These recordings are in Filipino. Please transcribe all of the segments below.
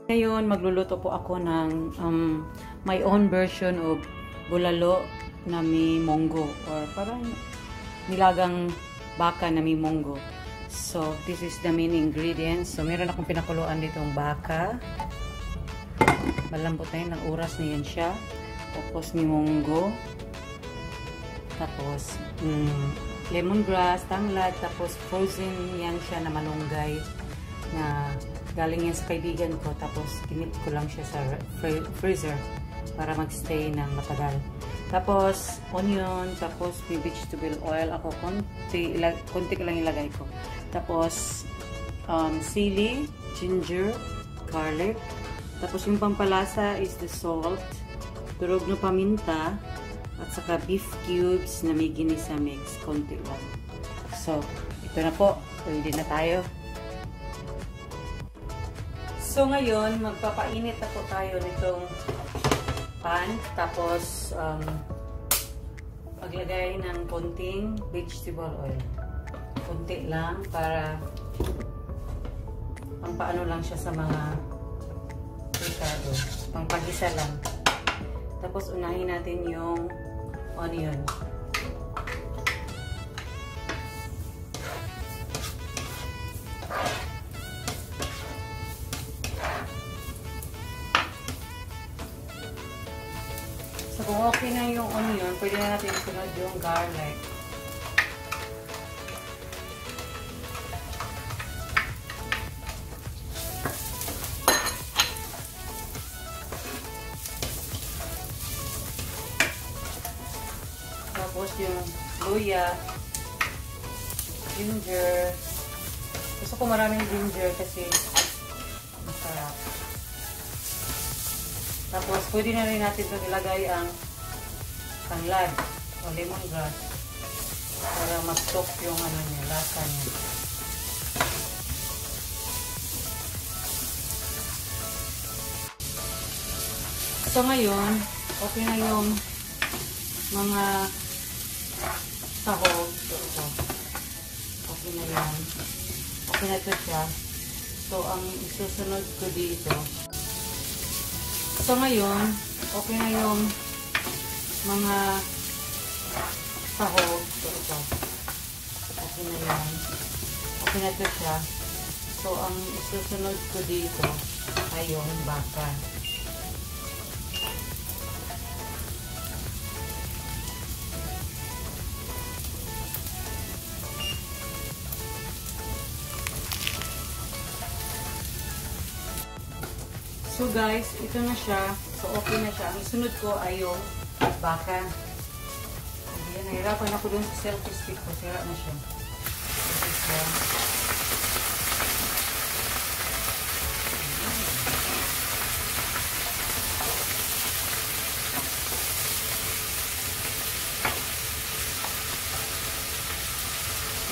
Ngayon, magluluto po ako ng my own version of bulalo na may monggo or parang nilagang baka na may monggo. So, this is the main ingredients. So, meron akong pinakuluan ditong baka. Malambot na yun. Ang oras na yan siya. Tapos, may monggo. Tapos, lemongrass, tanglad. Tapos, frozen yan siya na malunggay. Na galing yan sa kaibigan ko. Tapos, kinip ko lang siya sa freezer para magstay ng matagal. Tapos, onion. Tapos, may vegetable oil. Ako, konti lang ilagay ko. Tapos, sili, ginger, garlic. Tapos, yung pampalasa is the salt, durog na paminta, at saka beef cubes na may ginisa mix. Konti lang. So, ito na po. Pwede na tayo. So, ngayon, magpapainit na po tayo nitong pan. Tapos, maglagay ng konting vegetable oil. Konti lang para pampaano lang siya sa mga ricado. Pangpagisa lang. Tapos unahin natin yung onion. So kung okay na yung onion, pwede na natin sunod yung garlic. Tapos yung luya, ginger. Gusto ko maraming ginger kasi masarap. Tapos pwede na rin natin ito ilagay ang tanglad o lemongrass para mag-soak yung ano niya, lasa niya. So ngayon, okay na yung mga sahog. Ito. Okay na yan. Okay na ito siya. So, ang isusunod ko dito. So, ngayon, okay na yung mga sahog. Ito. Okay na yan. Okay na ito siya. So, ang isusunod ko dito ay yung baka. So guys, ito na siya. So okay na siya. Ang sunod ko ay yung baka. Ayan, nahirapan ako dun sa selfie stick ko. Sira na siya.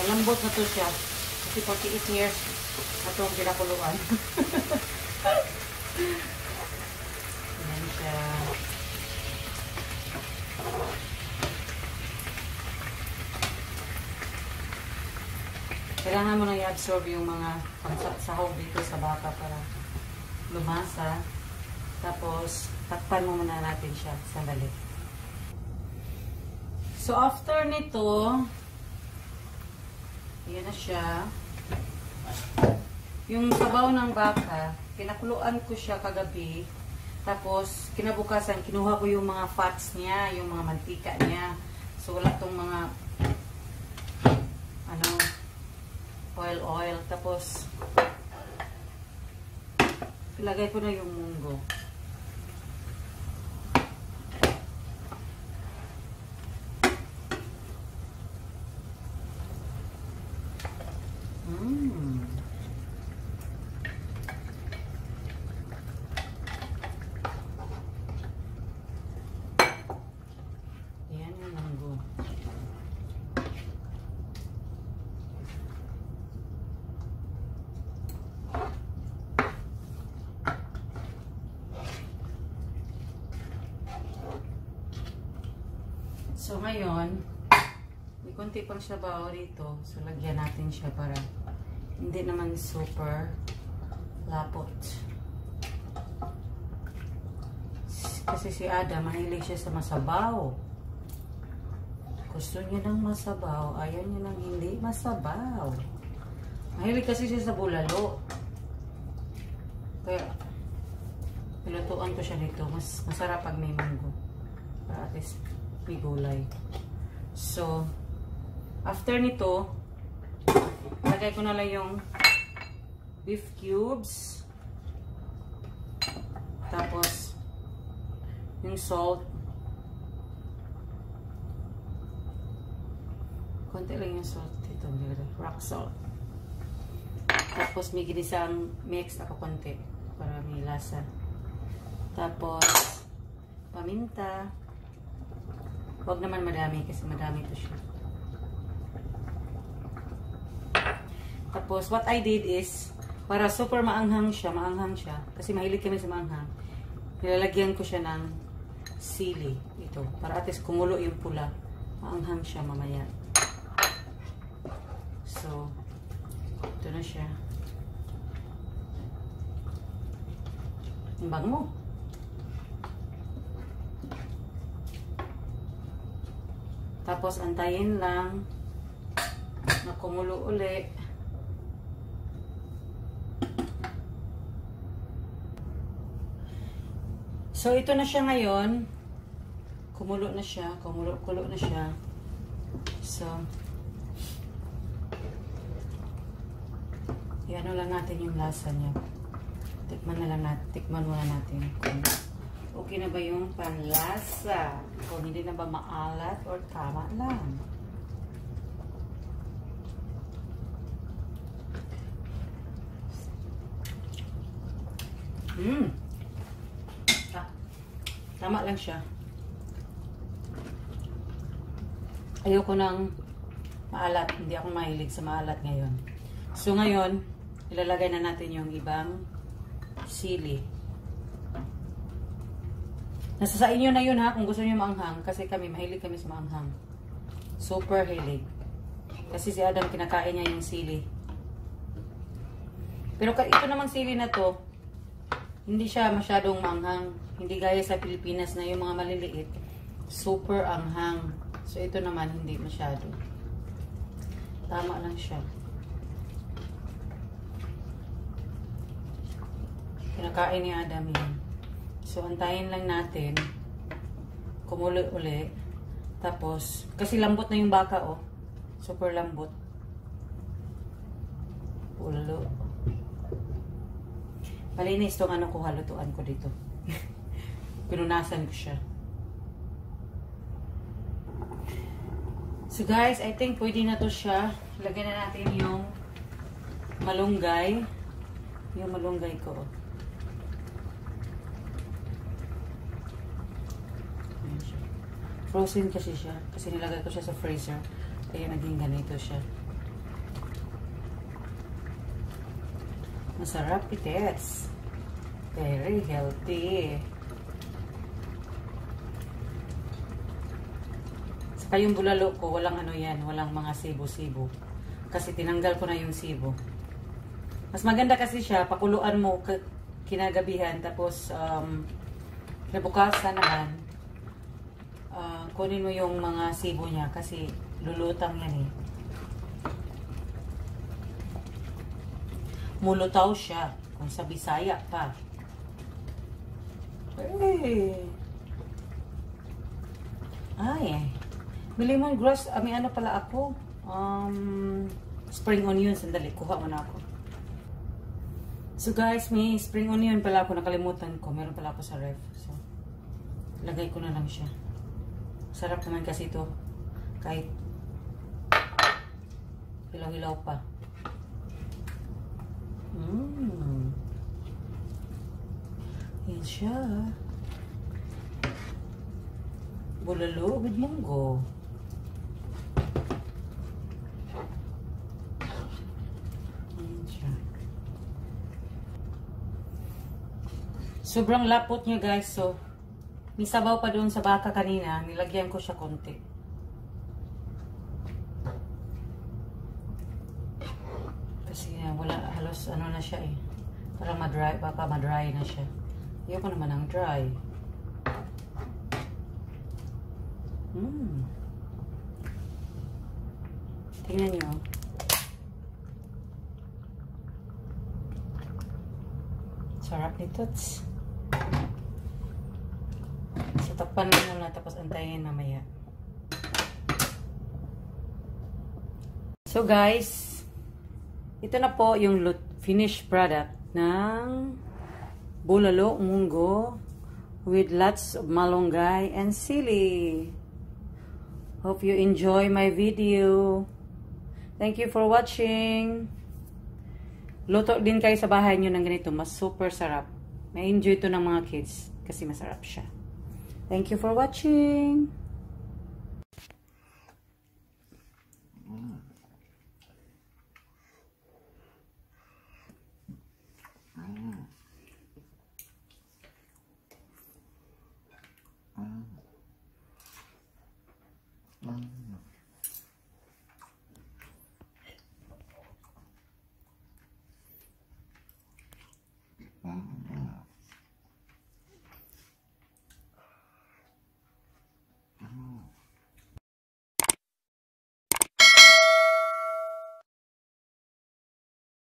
Malambot na to siya. Kasi 48 years na itong pinakuluan. Ayan siya. Kailangan mo na i-absorb yung mga sahog dito sa baka para lumasa. Tapos, takpan mo muna natin siya. Sandali. So, after nito, ayan na siya. Yung sabaw ng baka, pinakuluan ko siya kagabi. Tapos, kinabukasan, kinuha ko yung mga fats niya, yung mga mantika niya. So, wala tong mga oil. Tapos, ilagay ko na yung munggo. So, ngayon, may konti pang sabaw rito. So, lagyan natin siya para hindi naman super lapot. Kasi si Ada, mahilig siya sa masabaw. Gusto niya ng masabaw. Ayaw niya ng hindi masabaw. Mahilig kasi siya sa bulalo. Kaya, pilutuan ko siya nito. Mas masarap pag may munggo. Para at least may gulay. So, after nito, lagay ko na lang yung beef cubes. Tapos, yung salt. Konti lang yung salt dito. Rock salt. Tapos, may ginisang mix ako konti. Para may lasa. Tapos, paminta. Huwag naman madami kasi madami to siya. Tapos, what I did is, para super maanghang siya, kasi mahilig kami sa maanghang, nilalagyan ko siya ng sili. Ito, para at least kumulo yung pula. Maanghang siya mamaya. So, ito na siya. Ang bango. Tapos, antayin lang na kumulo uli. So, ito na siya ngayon. Kumulo na siya. Kumulo na siya. So, i-ano lang natin yung lasa niya. Tikman muna natin kung okay na ba yung panlasa. Kung hindi na ba maalat or tama lang. Tama lang siya. Ayoko ng maalat. Hindi ako mahilig sa maalat ngayon. So ngayon, ilalagay na natin yung ibang sili. Nasa sa inyo na yun ha, kung gusto niyo maanghang. Kasi kami, mahilig kami sa maanghang. Super hilig. Kasi si Adam, kinakain niya yung sili. Pero ito namang sili na to, hindi siya masyadong maanghang. Hindi gaya sa Pilipinas na yung mga maliliit. Super anghang. So ito naman, hindi masyado. Tama lang siya. Kinakain ni Adam yan. So, antayin lang natin. Kumulo uli. Tapos, kasi lambot na yung baka, oh. Super lambot. Pulo. Malinis itong ano ko, halutuan ko dito. Pinunasan ko siya. So, guys, I think pwede na to siya. Lagyan na natin yung malunggay. Yung malunggay ko, oh. Frozen kasi siya. Kasi nilagay ko siya sa freezer. Kaya naging ganito siya. Masarap itets. Very healthy. Saka yung bulalo ko, walang ano yan. Walang mga sibo-sibo. Kasi tinanggal ko na yung sibo. Mas maganda kasi siya. Pakuluan mo kinagabihan. Tapos, nabukasan naman. Kunin mo yung mga sibo niya kasi lulutang yan eh. Mulutaw siya. Kung sa Bisaya pa. Ay. May lemongrass. May ano pala ako. Spring onion. Sandali. Kuha mo na ako. So guys, may spring onion pala ako. Nakalimutan ko. Meron pala ako sa ref. So, lagay ko na lang siya. Sarap naman kasi ito. Kahit hilaw-hilaw pa. Yan siya. Bulalo with munggo. Yan siya. Sobrang lapot niya guys. So, may sabaw pa doon sa baka kanina. Nilagyan ko siya konti. Kasi wala, halos ano na siya eh. Parang baka ma-dry na siya. Ayoko naman ng dry. Tingnan nyo. Sarap nito. So, takpan mo muna tapos antayin mamaya. So guys, ito na po yung finished product ng bulalo-monggo with lots of malunggay and sili. Hope you enjoy my video. Thank you for watching. Luto din kayo sa bahay nyo ng ganito. Mas super sarap. May enjoy to ng mga kids kasi masarap siya. Thank you for watching.